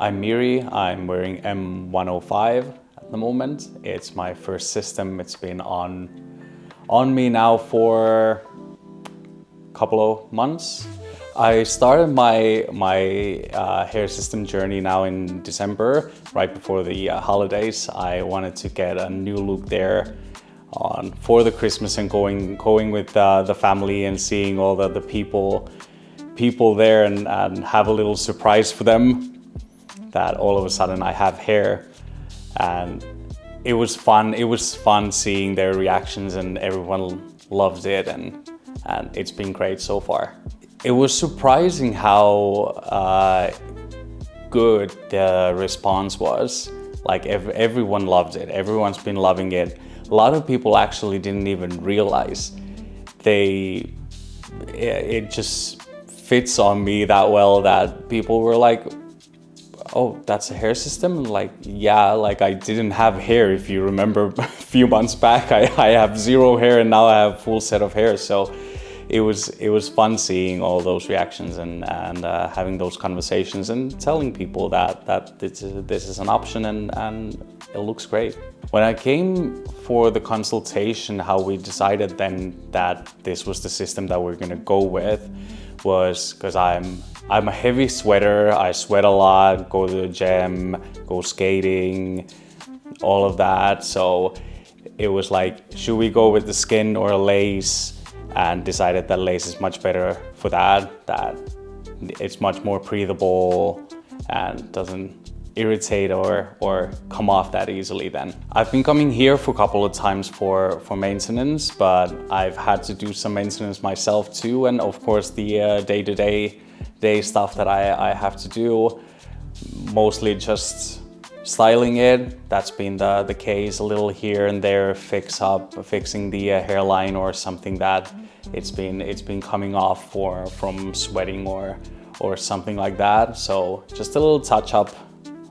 I'm Miri, I'm wearing M105 at the moment. It's my first system. It's been on me now for a couple of months. I started my hair system journey now in December, right before the holidays. I wanted to get a new look there for the Christmas and going with the family and seeing all the people there and have a little surprise for them. That all of a sudden I have hair, and it was fun. It was fun seeing their reactions, and everyone loved it, and it's been great so far. It was surprising how good the response was. Like everyone loved it. Everyone's been loving it. A lot of people actually didn't even realize it just fits on me that well that people were like, oh, that's a hair system? Like, yeah, like I didn't have hair. If you remember a few months back, I have zero hair and now I have a full set of hair. So it was fun seeing all those reactions and having those conversations and telling people that this is an option and it looks great. When I came for the consultation, how we decided then that this was the system that we're gonna go with was because I'm a heavy sweater. I sweat a lot, go to the gym, go skating, all of that. So it was like, should we go with the skin or a lace? And decided that lace is much better for that it's much more breathable and doesn't irritate or come off that easily then. I've been coming here for a couple of times for maintenance, but I've had to do some maintenance myself too, and of course the day stuff that I have to do, mostly just styling it. That's been the case, a little here and there, fixing the hairline or something that it's been coming off from sweating or something like that. So just a little touch up,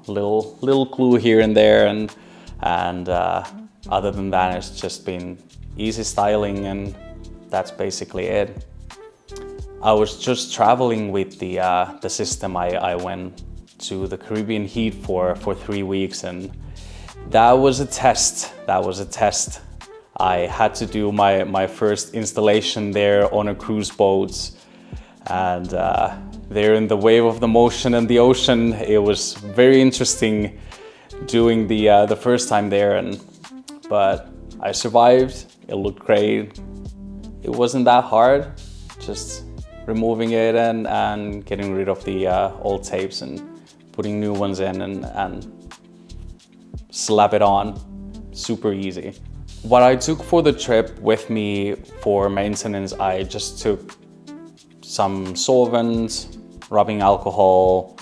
little glue here and there, and other than that, it's just been easy styling, and that's basically it. I was just traveling with the system. I went to the Caribbean heat for 3 weeks, and that was a test. I had to do my first installation there on a cruise boat, and there in the wave of the motion and the ocean, it was very interesting doing the first time there, but I survived. It looked great. It wasn't that hard, just removing it and getting rid of the old tapes and putting new ones in and slap it on. Super easy. What I took for the trip with me for maintenance, I just took some solvent, rubbing alcohol,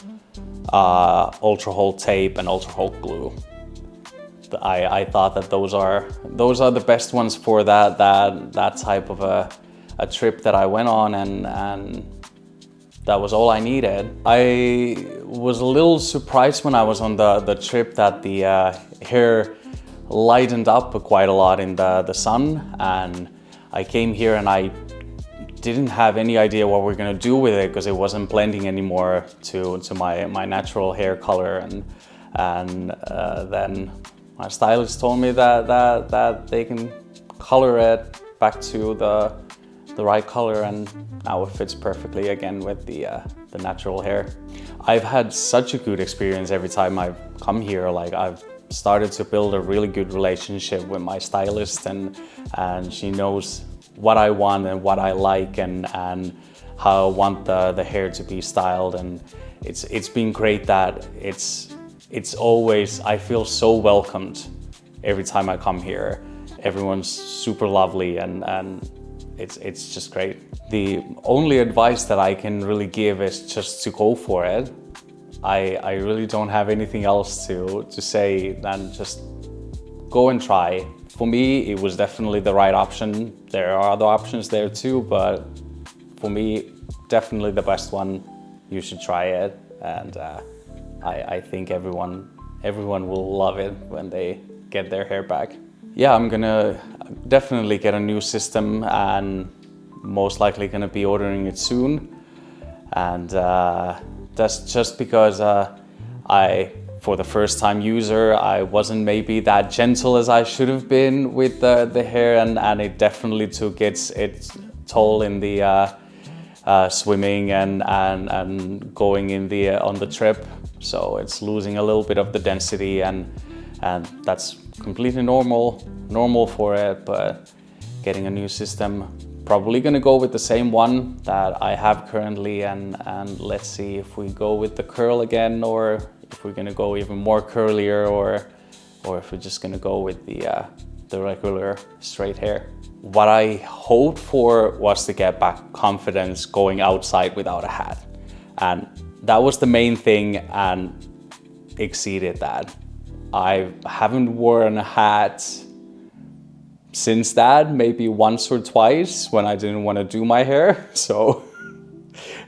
ultra-hold tape and ultra-hold glue. I thought that those are the best ones for that type of a trip that I went on, and that was all I needed. I was a little surprised when I was on the trip that the hair lightened up quite a lot in the sun, and I came here and I didn't have any idea what we're gonna do with it because it wasn't blending anymore to my natural hair color, and then my stylist told me that they can color it back to the right color, and now it fits perfectly again with the natural hair. I've had such a good experience every time I've come here. Like, I've started to build a really good relationship with my stylist, and she knows what I want and what I like and how I want the hair to be styled, and it's been great that it's always, I feel so welcomed every time I come here. Everyone's super lovely and it's just great. The only advice that I can really give is just to go for it. I really don't have anything else to say than just go and try. For me, it was definitely the right option. There are other options there too, but for me, definitely the best one. You should try it, and I think everyone will love it when they get their hair back. Yeah, I'm gonna definitely get a new system and most likely gonna be ordering it soon. And that's just because for the first time user, I wasn't maybe that gentle as I should have been with the hair, and it definitely took its toll in the swimming and going in on the trip. So it's losing a little bit of the density, and that's completely normal for it. But getting a new system, probably gonna go with the same one that I have currently, and let's see if we go with the curl again, or if we're gonna go even more curlier, or if we're just gonna go with the regular straight hair. What I hoped for was to get back confidence going outside without a hat, and that was the main thing, and exceeded that. I haven't worn a hat since that, maybe once or twice when I didn't want to do my hair. So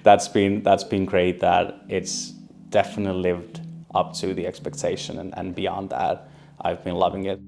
that's been great, that it's definitely lived up to the expectation, and beyond that, I've been loving it.